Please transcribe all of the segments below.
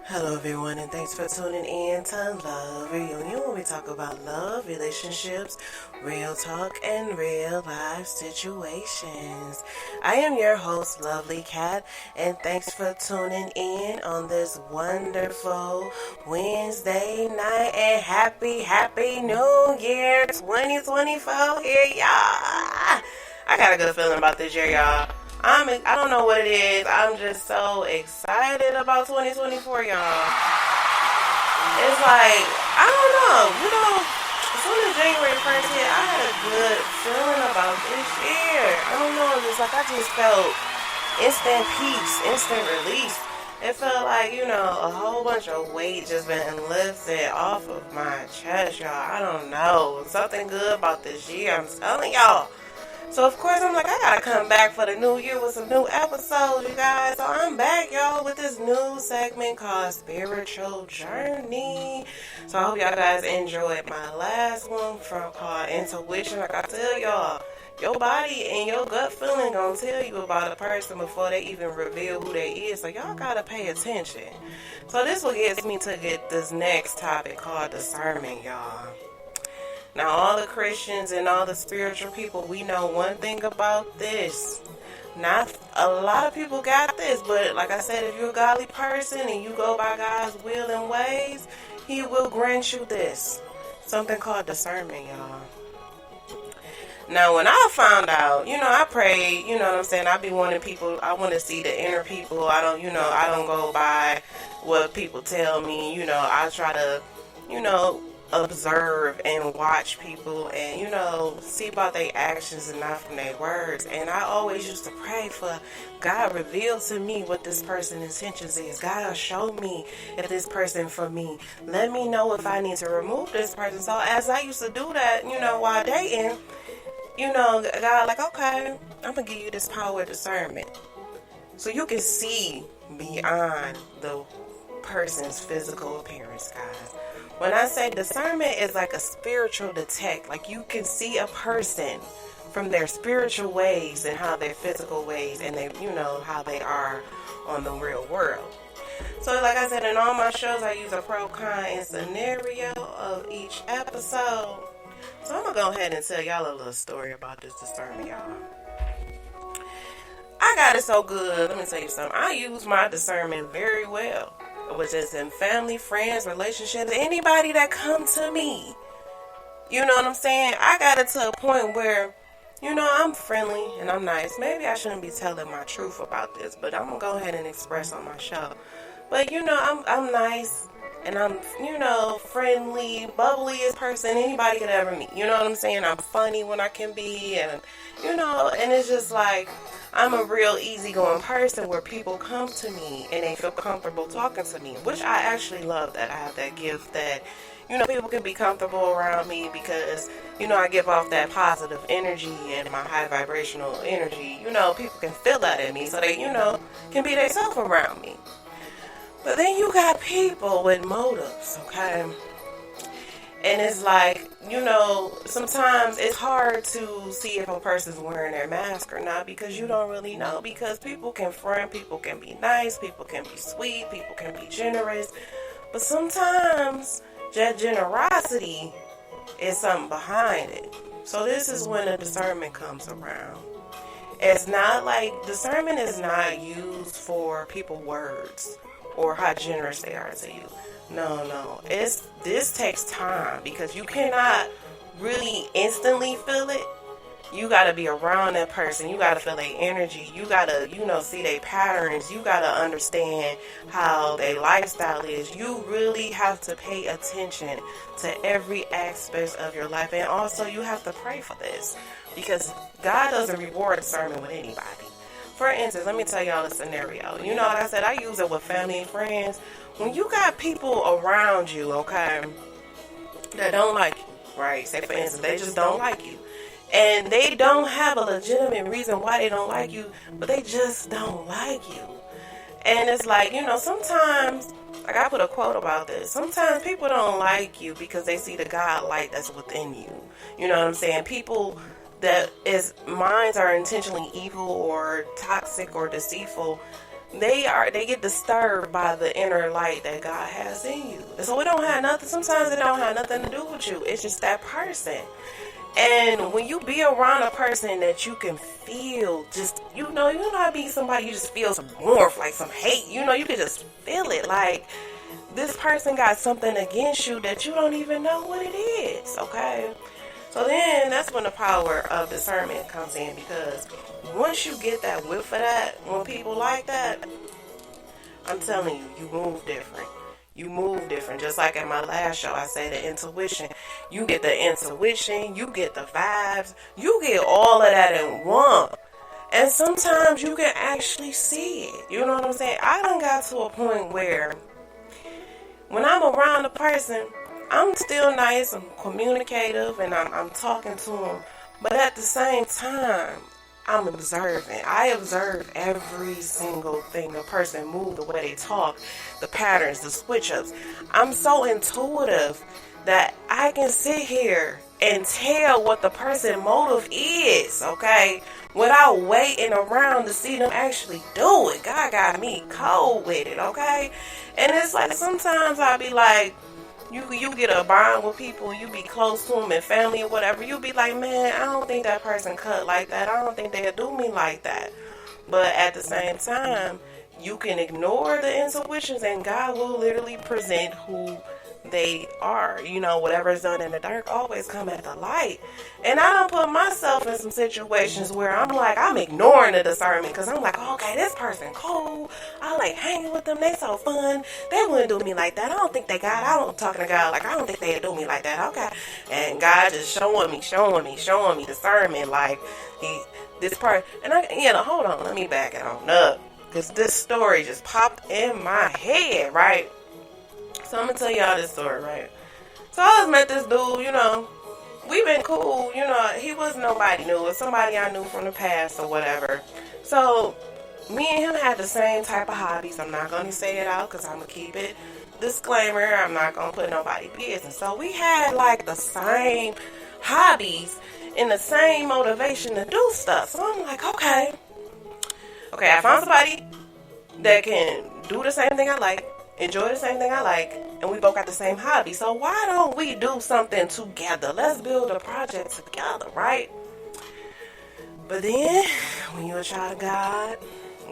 Hello everyone, and thanks for tuning in to Love Reunion, where we talk about love, relationships, real talk, and real life situations. I am your host, Lovely Cat, and thanks for tuning in on this wonderful Wednesday night, and happy New Year 2024 here, y'all. I got a good feeling about this year, y'all. I don't know what it is. I'm just so excited about 2024, y'all. It's like, I don't know. As soon as January 1st hit, I had a good feeling about this year. I don't know. It's like I just felt instant peace, instant release. It felt like, a whole bunch of weight just been lifted off of my chest, y'all. I don't know. Something good about this year, I'm telling y'all. So, of course, I'm like, I gotta come back for the new year with some new episodes, you guys. So, I'm back, y'all, with this new segment called Spiritual Journey. So, I hope y'all guys enjoyed my last one called Intuition. Like I tell y'all, your body and your gut feeling gonna tell you about a person before they even reveal who they is. So, y'all gotta pay attention. So, this will get me to get this next topic called discernment, y'all. Now, all the Christians and all the spiritual people, we know one thing about this. Not a lot of people got this, but like I said, if you're a godly person and you go by God's will and ways, He will grant you this. Something called discernment, y'all. Now, when I found out, I prayed, what I'm saying? I be wanting people, I want to see the inner people. I don't go by what people tell me. I try to, observe and watch people and see about their actions and not from their words. And I always used to pray for God, reveal to me what this person's intentions is. God, show me if this person for me. Let me know if I need to remove this person. So as I used to do that, while dating, God like, okay, I'm gonna give you this power of discernment so you can see beyond the person's physical appearance, guys. When I say discernment is like a spiritual detect, like you can see a person from their spiritual ways and how their physical ways and they, how they are on the real world. So like I said, in all my shows, I use a pro, con, and scenario of each episode. So I'm going to go ahead and tell y'all a little story about this discernment, y'all. I got it so good. Let me tell you something. I use my discernment very well. Which is in family, friends, relationships, anybody that come to me. You know what I'm saying? I got it to a point where, I'm friendly and I'm nice. Maybe I shouldn't be telling my truth about this, but I'm going to go ahead and express on my show. But, I'm nice and I'm, friendly, bubbliest person anybody could ever meet. You know what I'm saying? I'm funny when I can be and, and it's just like, I'm a real easygoing person where people come to me and they feel comfortable talking to me, which I actually love that I have that gift that, people can be comfortable around me because, I give off that positive energy and my high vibrational energy. People can feel that in me so they, can be themselves around me. But then you got people with motives, okay? And it's like, sometimes it's hard to see if a person's wearing their mask or not because you don't really know. Because people can front, people can be nice, people can be sweet, people can be generous. But sometimes that generosity is something behind it. So this is when the discernment comes around. It's not like, discernment is not used for people's words or how generous they are to you. No. This takes time because you cannot really instantly feel it. You got to be around that person. You got to feel their energy. You got to, see their patterns. You got to understand how their lifestyle is. You really have to pay attention to every aspect of your life. And also you have to pray for this because God doesn't reward discernment with anybody. For instance, let me tell y'all a scenario. Like I said, I use it with family and friends. When you got people around you, okay, that don't like you, right? Say, for instance, they just don't like you. And they don't have a legitimate reason why they don't like you, but they just don't like you. And it's like, sometimes, like I put a quote about this, sometimes people don't like you because they see the God light that's within you. You know what I'm saying? People that is minds are intentionally evil or toxic or deceitful, they get disturbed by the inner light that God has in you. And so it don't have nothing, sometimes it don't have nothing to do with you. It's just that person. And when you be around a person that you can feel just, you know how to be somebody you just feel some warmth, like some hate, you can just feel it. Like, this person got something against you that you don't even know what it is, okay? So then that's when the power of discernment comes in, because once you get that whiff of that, when people like that, I'm telling you, you move different. You move different. Just like at my last show, I say the intuition. You get the intuition, you get the vibes, you get all of that in one. And sometimes you can actually see it. You know what I'm saying? I done got to a point where when I'm around a person, I'm still nice, I'm communicative, and I'm talking to them. But at the same time, I'm observing. I observe every single thing the person move, the way they talk, the patterns, the switch-ups. I'm so intuitive that I can sit here and tell what the person's motive is, okay? Without waiting around to see them actually do it. God got me cold with it, okay? And it's like sometimes I'll be like, you get a bond with people, you be close to them and family or whatever, you be like, man, I don't think that person cut like that. I don't think they'll do me like that. But at the same time, you can ignore the intuitions and God will literally present who they are. Whatever's done in the dark always come at the light. And I don't put myself in some situations where I'm like, I'm ignoring the discernment, because I'm like, okay, this person cool, I like hanging with them, they so fun, they wouldn't do me like that. I don't think they got, I don't talking to God like, I don't think they'd do me like that, okay? And God just showing me discernment, like this part. And hold on, let me back it on up, because this story just popped in my head, right? So I'm going to tell y'all this story, right? So I just met this dude, we've been cool, he wasn't nobody new. It was somebody I knew from the past or whatever. So me and him had the same type of hobbies. I'm not going to say it out because I'm going to keep it disclaimer. I'm not going to put nobody business. So we had like the same hobbies and the same motivation to do stuff. So I'm like, okay, I found somebody that can do the same thing I like, enjoy the same thing I like, and we both got the same hobby. So why don't we do something together? Let's build a project together, right? But then, when you're a child of God,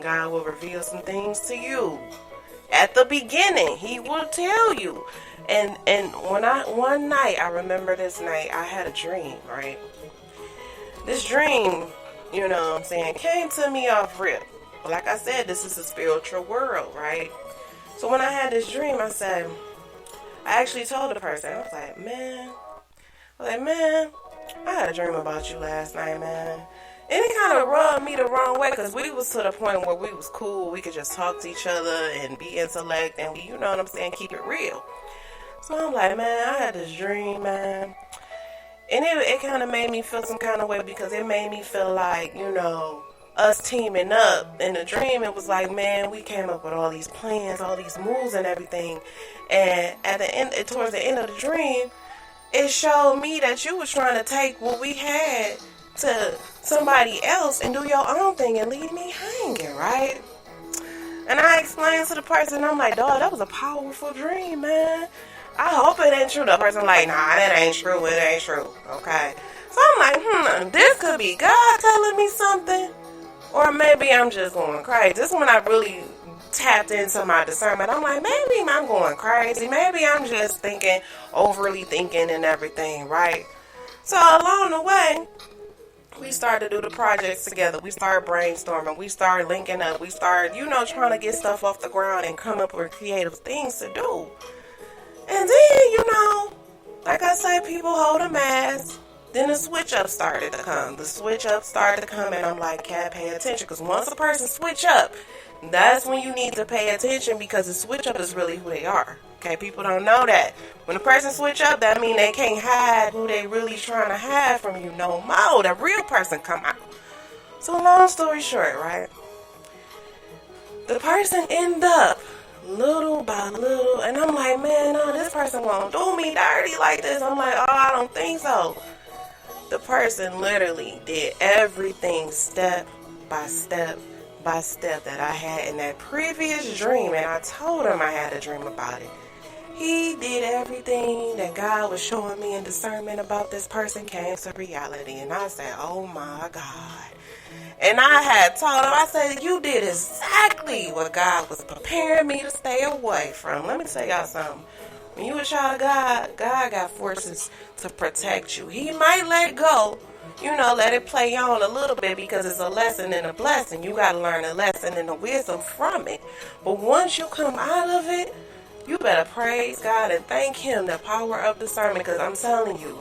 God will reveal some things to you. At the beginning, He will tell you. And one night, I remember this night, I had a dream, right? This dream, came to me off rip. Like I said, this is a spiritual world, right? So when I had this dream, I actually told the person, I was like, man, I had a dream about you last night, man. And it kind of rubbed me the wrong way, because we was to the point where we was cool. We could just talk to each other and be intellect and, keep it real. So I'm like, man, I had this dream, man. And it kind of made me feel some kind of way, because it made me feel like, us teaming up. In the dream, it was like, man, we came up with all these plans, all these moves and everything. And at the end, towards the end of the dream, it showed me that you was trying to take what we had to somebody else and do your own thing and leave me hanging, right? And I explained to the person, I'm like, dog, that was a powerful dream, man. I hope it ain't true. The person like, nah, that ain't true. It ain't true. Okay. So I'm like, this could be God telling me something. Or maybe I'm just going crazy. This is when I really tapped into my discernment. I'm like, maybe I'm going crazy. Maybe I'm just overly thinking and everything, right? So along the way, we started to do the projects together. We started brainstorming. We started linking up. We started, trying to get stuff off the ground and come up with creative things to do. And then, like I say, people hold a mask. Then the switch-up started to come. And I'm like, Cat, pay attention. Because once a person switch up, that's when you need to pay attention, because the switch-up is really who they are. Okay, people don't know that. When a person switch up, that means they can't hide who they really trying to hide from you no more. The real person come out. So long story short, right? The person end up little by little. And I'm like, man, no, this person won't do me dirty like this. I'm like, oh, I don't think so. The person literally did everything step by step, by step that I had in that previous dream, and I told him I had a dream about it. He did everything that God was showing me in discernment about this person came to reality. And I said, oh my God. And I had told him, I said, you did exactly what God was preparing me to stay away from. Let me tell y'all something. When you a child of God, God got forces to protect you. He might let it go, let it play on a little bit because it's a lesson and a blessing. You got to learn a lesson and a wisdom from it. But once you come out of it, you better praise God and thank Him, the power of discernment, because I'm telling you,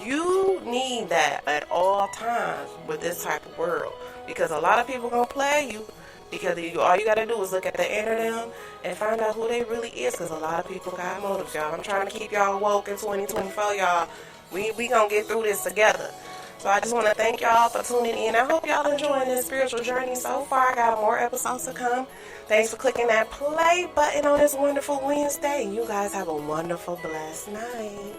you need that at all times with this type of world. Because a lot of people going to play you. Because all you got to do is look at the inner them and find out who they really is. Because a lot of people got motives, y'all. I'm trying to keep y'all woke in 2024, y'all. We going to get through this together. So I just want to thank y'all for tuning in. I hope y'all enjoying this spiritual journey so far. I got more episodes to come. Thanks for clicking that play button on this wonderful Wednesday. You guys have a wonderful, blessed night.